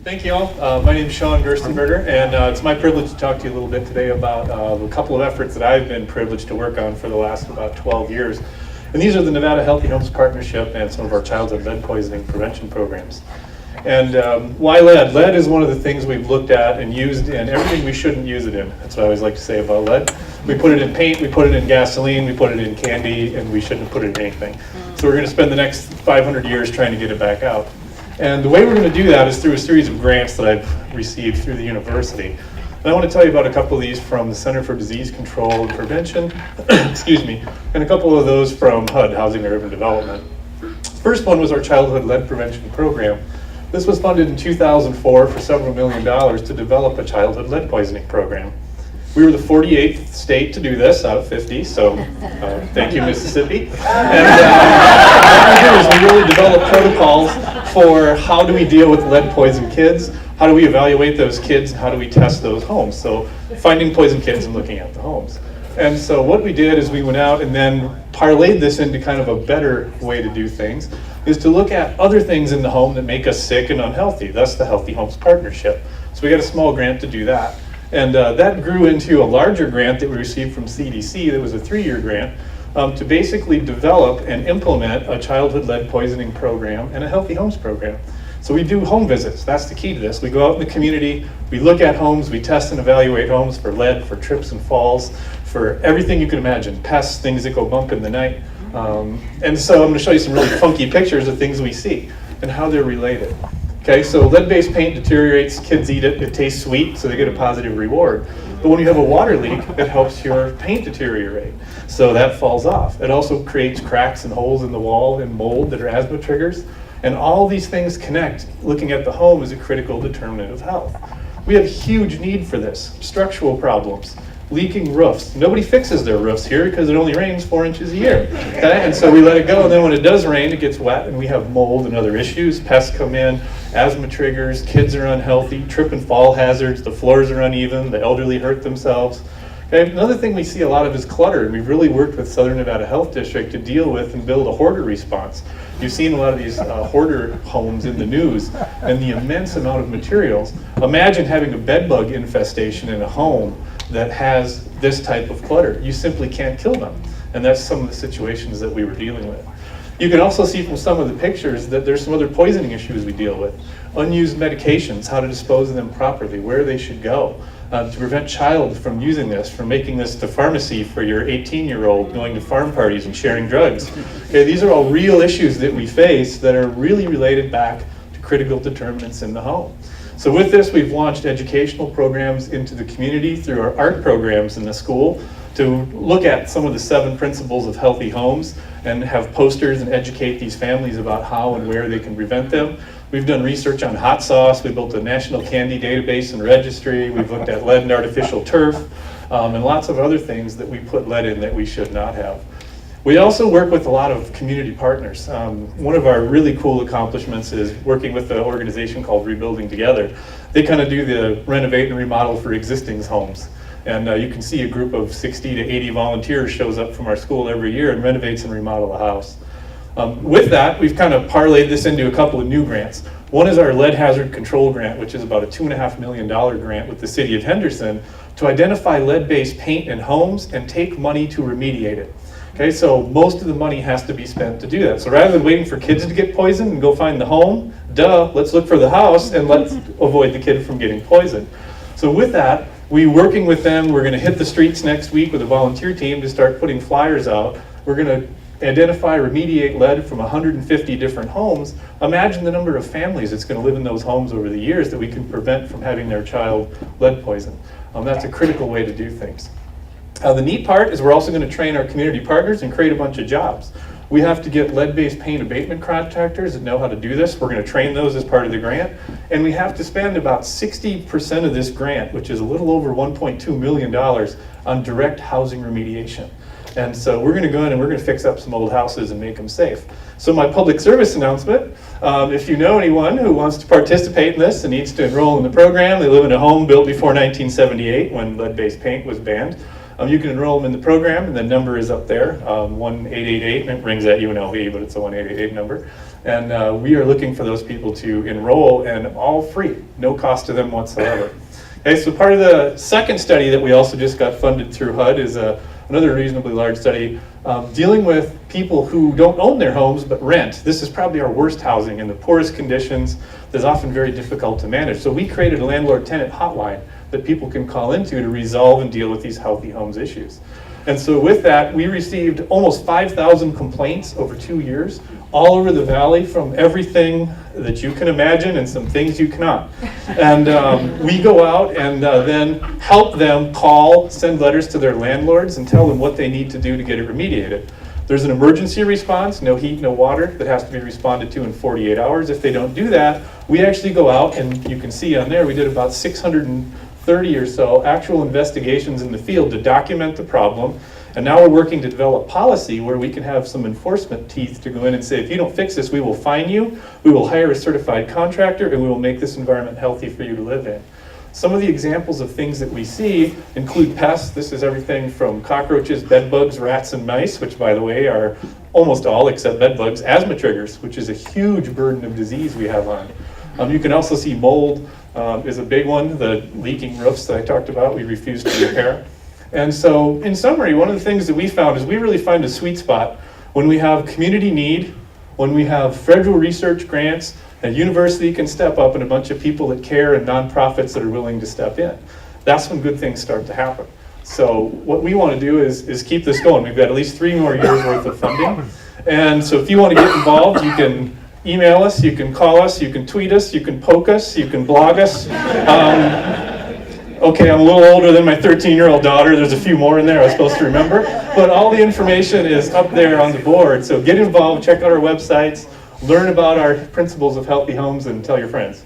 Thank you all. My name is Shawn Gerstenberger, and it's my privilege to talk to you a little bit today about a couple of efforts that I've been privileged to work on for the last about 12 years. And these are the Nevada Healthy Homes Partnership and some of our childhood lead poisoning prevention programs. And why lead? Lead is one of the things we've looked at and used in everything we shouldn't use it in. That's what I always like to say about lead. We put it in paint, we put it in gasoline, we put it in candy, and we shouldn't put it in anything. So we're going to spend the next 500 years trying to get it back out. And the way we're going to do that is through a series of grants that I've received through the university. And I want to tell you about a couple of these from the Center for Disease Control and Prevention, excuse me, and a couple of those from HUD, Housing and Urban Development. The first one was our Childhood Lead Prevention Program. This was funded in 2004 for several $1 million to develop a childhood lead poisoning program. We were the 48th state to do this out of 50, so thank you, Mississippi. And what we do is we really develop protocols for how do we deal with lead poisoned kids, how do we evaluate those kids, and how do we test those homes. So finding poisoned kids and looking at the homes. And so what we did is we went out and then parlayed this into kind of a better way to do things, is to look at other things in the home that make us sick and unhealthy. That's the Healthy Homes Partnership. So we got a small grant to do that. And that grew into a larger grant that we received from CDC that was a 3-year grant to basically develop and implement a childhood lead poisoning program and a healthy homes program. So we do home visits. That's the key to this. We go out in the community, we look at homes, we test and evaluate homes for lead, for trips and falls, for everything you can imagine, pests, things that go bump in the night. And so I'm going to show you some really funky pictures of things we see and how they're related. Okay, so lead-based paint deteriorates, kids eat it, it tastes sweet, so they get a positive reward. But when you have a water leak, it helps your paint deteriorate, so that falls off. It also creates cracks and holes in the wall and mold that are asthma triggers. And all these things connect. Looking at the home is a critical determinant of health. We have huge need for this. Structural problems, leaking roofs. Nobody fixes their roofs here because it only rains 4 inches a year. Okay? And so we let it go, and then when it does rain, it gets wet, and we have mold and other issues. Pests come in, asthma triggers, kids are unhealthy, trip and fall hazards, the floors are uneven, the elderly hurt themselves. Okay? Another thing we see a lot of is clutter, and we've really worked with Southern Nevada Health District to deal with and build a hoarder response. You've seen a lot of these hoarder homes in the news and the immense amount of materials. Imagine having a bed bug infestation in a home that has this type of clutter. You simply can't kill them. And that's some of the situations that we were dealing with. You can also see from some of the pictures that there's some other poisoning issues we deal with. Unused medications, how to dispose of them properly, where they should go. To prevent child from using this, from making this to pharmacy for your 18-year-old going to farm parties and sharing drugs. Okay, these are all real issues that we face that are really related back to critical determinants in the home. So with this, we've launched educational programs into the community through our art programs in the school to look at some of the 7 principles of healthy homes and have posters and educate these families about how and where they can prevent them. We've done research on hot sauce. We built a national candy database and registry. We've looked at lead and artificial turf and lots of other things that we put lead in that we should not have. We also work with a lot of community partners. One of our really cool accomplishments is working with an organization called Rebuilding Together. They kind of do the renovate and remodel for existing homes. And you can see a group of 60 to 80 volunteers shows up from our school every year and renovates and remodel a house. With that, we've kind of parlayed this into a couple of new grants. One is our lead hazard control grant, which is about a $2.5 million grant with the city of Henderson to identify lead-based paint in homes and take money to remediate it. Okay, so most of the money has to be spent to do that. So rather than waiting for kids to get poisoned and go find the home, let's look for the house and let's avoid the kid from getting poisoned. So with that, working with them, we're going to hit the streets next week with a volunteer team to start putting flyers out. We're going to identify, remediate lead from 150 different homes. Imagine the number of families that's going to live in those homes over the years that we can prevent from having their child lead poisoned. That's a critical way to do things. The neat part is we're also going to train our community partners and create a bunch of jobs. We have to get lead-based paint abatement contractors that know how to do this. We're going to train those as part of the grant. And we have to spend about 60% of this grant, which is a little over $1.2 million, on direct housing remediation. And so we're going to go in and we're going to fix up some old houses and make them safe. So my public service announcement, if you know anyone who wants to participate in this and needs to enroll in the program, they live in a home built before 1978 when lead-based paint was banned, you can enroll them in the program, and the number is up there, 1888, and it rings at UNLV, but it's a 1888 number. And we are looking for those people to enroll, and all free, no cost to them whatsoever. Okay, so part of the second study that we also just got funded through HUD is another reasonably large study dealing with people who don't own their homes but rent. This is probably our worst housing in the poorest conditions that's often very difficult to manage. So we created a landlord-tenant hotline that people can call into to resolve and deal with these healthy homes issues. And so with that, we received almost 5,000 complaints over 2 years, all over the valley, from everything that you can imagine and some things you cannot. And we go out and then help them call, send letters to their landlords and tell them what they need to do to get it remediated. There's an emergency response, no heat, no water, that has to be responded to in 48 hours. If they don't do that, we actually go out, and you can see on there, we did about 630 or so actual investigations in the field to document the problem. And now we're working to develop policy where we can have some enforcement teeth to go in and say, if you don't fix this, we will fine you, we will hire a certified contractor, and we will make this environment healthy for you to live in. Some of the examples of things that we see include pests. This is everything from cockroaches, bed bugs, rats, and mice, which, by the way, are almost all, except bed bugs, asthma triggers, which is a huge burden of disease we have on. You can also see mold is a big one. The leaking roofs that I talked about, we refuse to repair. And so, in summary, one of the things that we found is we really find a sweet spot when we have community need, when we have federal research grants, a university can step up, and a bunch of people that care and nonprofits that are willing to step in. That's when good things start to happen. So what we want to do is keep this going. We've got at least 3 more years worth of funding. And so if you want to get involved, you can email us, you can call us, you can tweet us, you can poke us, you can blog us. Okay, I'm a little older than my 13-year-old daughter. There's a few more in there I was supposed to remember. But all the information is up there on the board. So get involved, check out our websites, learn about our principles of healthy homes, and tell your friends.